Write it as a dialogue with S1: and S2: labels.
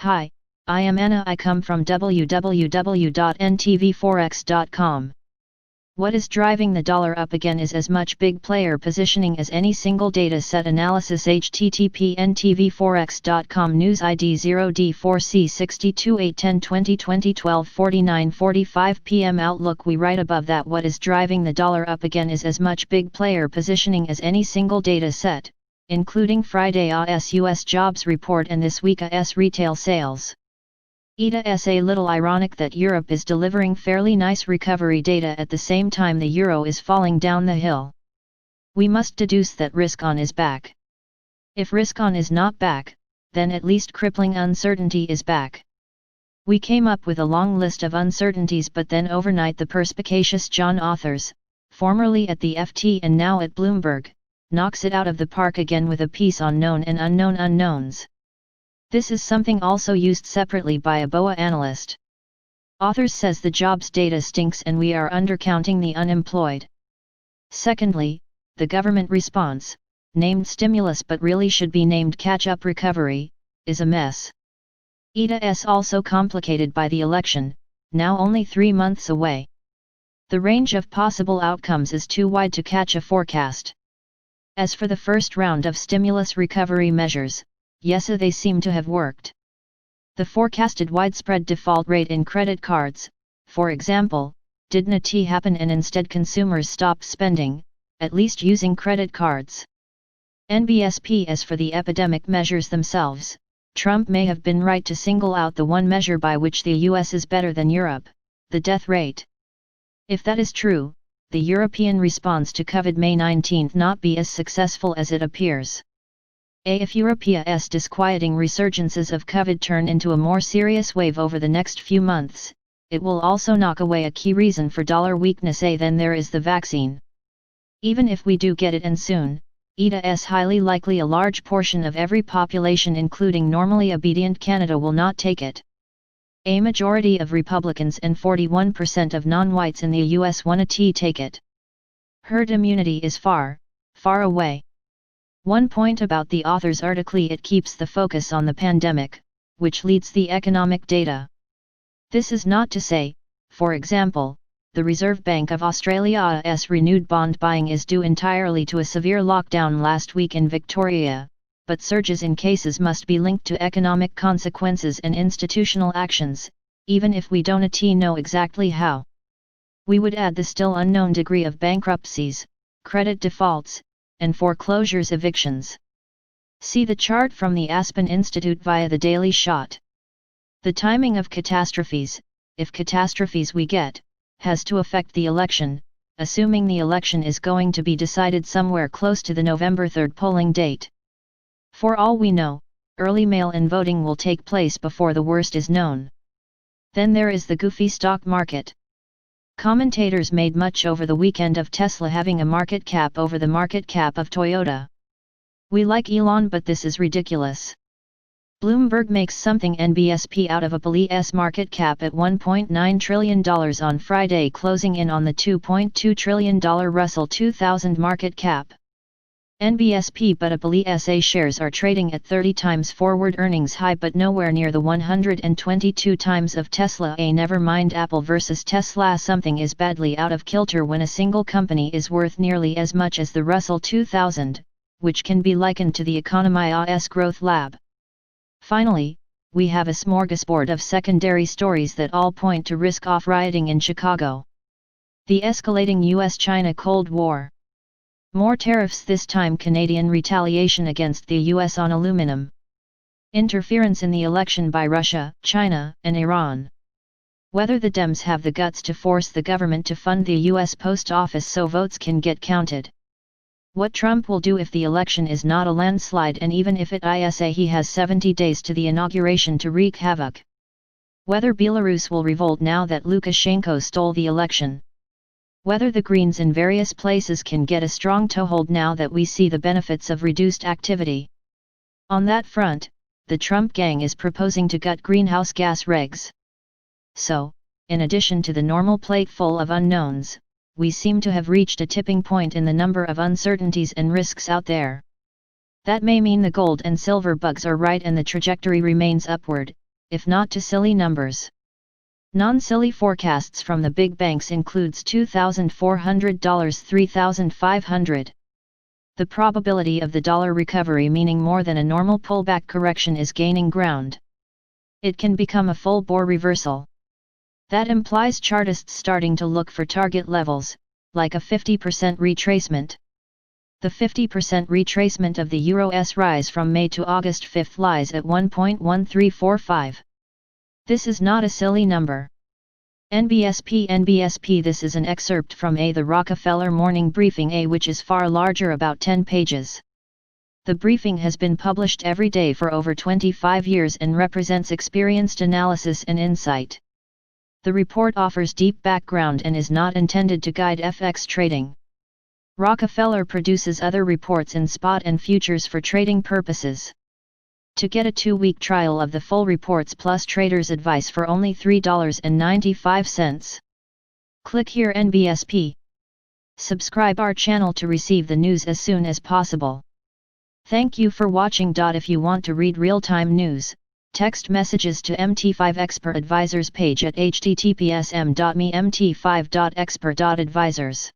S1: Hi, I am Anna. I come from www.ntvforex.com. What is driving the dollar up again is as much big player positioning as any single data set analysis. http ntvforex.com news ID 0D4C62 810 p.m. Outlook. We write above that what is driving the dollar up again is as much big player positioning as any single data set, including Fridayâ's US jobs report and this weekâ's retail sales. It's a little ironic that Europe is delivering fairly nice recovery data at the same time the euro is falling down the hill. We must deduce that risk on is back. If risk on is not back, then at least crippling uncertainty is back. We came up with a long list of uncertainties, but then overnight the perspicacious John Authers, formerly at the FT and now at Bloomberg, knocks it out of the park again with a piece on known and unknown unknowns. This is something also used separately by a BOA analyst. Authers says the jobs data stinks and we are undercounting the unemployed. Secondly, the government response, named stimulus but really should be named catch-up recovery, is a mess. It's also complicated by the election, now only 3 months away. The range of possible outcomes is too wide to catch a forecast. As for the first round of stimulus recovery measures, yes, they seem to have worked. The forecasted widespread default rate in credit cards, for example, didn't happen and instead consumers stopped spending, at least using credit cards. NBSP. As for the epidemic measures themselves, Trump may have been right to single out the one measure by which the US is better than Europe, the death rate. If that is true, the European response to COVID may 19 not be as successful as it appears. If Europe's disquieting resurgences of COVID turn into a more serious wave over the next few months, it will also knock away a key reason for dollar weakness. Then there is the vaccine. Even if we do get it and soon, it's highly likely a large portion of every population including normally obedient Canada will not take it. A majority of Republicans and 41% of non-whites in the US want to take it. Herd immunity is far, far away. One point about the author's article: it keeps the focus on the pandemic, which leads the economic data. This is not to say, for example, the Reserve Bank of Australia's renewed bond buying is due entirely to a severe lockdown last week in Victoria, but surges in cases must be linked to economic consequences and institutional actions, even if we don't know exactly how. We would add the still unknown degree of bankruptcies, credit defaults, and foreclosures evictions. See the chart from the Aspen Institute via the Daily Shot. The timing of catastrophes, if catastrophes we get, has to affect the election, assuming the election is going to be decided somewhere close to the November 3 polling date. For all we know, early mail-in voting will take place before the worst is known. Then there is the goofy stock market. Commentators made much over the weekend of Tesla having a market cap over the market cap of Toyota. We like Elon, but this is ridiculous. Bloomberg makes something NBSP out of Apple's market cap at $1.9 trillion on Friday, closing in on the $2.2 trillion Russell 2000 market cap. NBSP but Apple's shares are trading at 30 times forward earnings high but nowhere near the 122 times of Tesla. Never mind Apple versus Tesla, something is badly out of kilter when a single company is worth nearly as much as the Russell 2000, which can be likened to the economy's growth lab. Finally, we have a smorgasbord of secondary stories that all point to risk-off rioting in Chicago. The escalating US-China Cold War. More tariffs, this time Canadian retaliation against the US on aluminum. Interference in the election by Russia, China, and Iran. Whether the Dems have the guts to force the government to fund the US post office so votes can get counted. What Trump will do if the election is not a landslide, and even if it is, he has 70 days to the inauguration to wreak havoc. Whether Belarus will revolt now that Lukashenko stole the election. Whether the Greens in various places can get a strong toehold now that we see the benefits of reduced activity. On that front, the Trump gang is proposing to gut greenhouse gas regs. So, in addition to the normal plate full of unknowns, we seem to have reached a tipping point in the number of uncertainties and risks out there. That may mean the gold and silver bugs are right and the trajectory remains upward, if not to silly numbers. Non-silly forecasts from the big banks includes $2,400, $3,500. The probability of the dollar recovery, meaning more than a normal pullback correction, is gaining ground. It can become a full-bore reversal. That implies chartists starting to look for target levels, like a 50% retracement. The 50% retracement of the Euro's rise from May to August 5 lies at 1.1345. This is not a silly number. NBSP, this is an excerpt from the Rockefeller Morning Briefing, which is far larger, about 10 pages. The briefing has been published every day for over 25 years and represents experienced analysis and insight. The report offers deep background and is not intended to guide FX trading. Rockefeller produces other reports in spot and futures for trading purposes. To get a 2-week trial of the full reports plus trader's advice for only $3.95. Click here NBSP. Subscribe our channel to receive the news as soon as possible. Thank you for watching. If you want to read real-time news, text messages to MT5 Expert Advisors page at https://mt5.expert.advisors.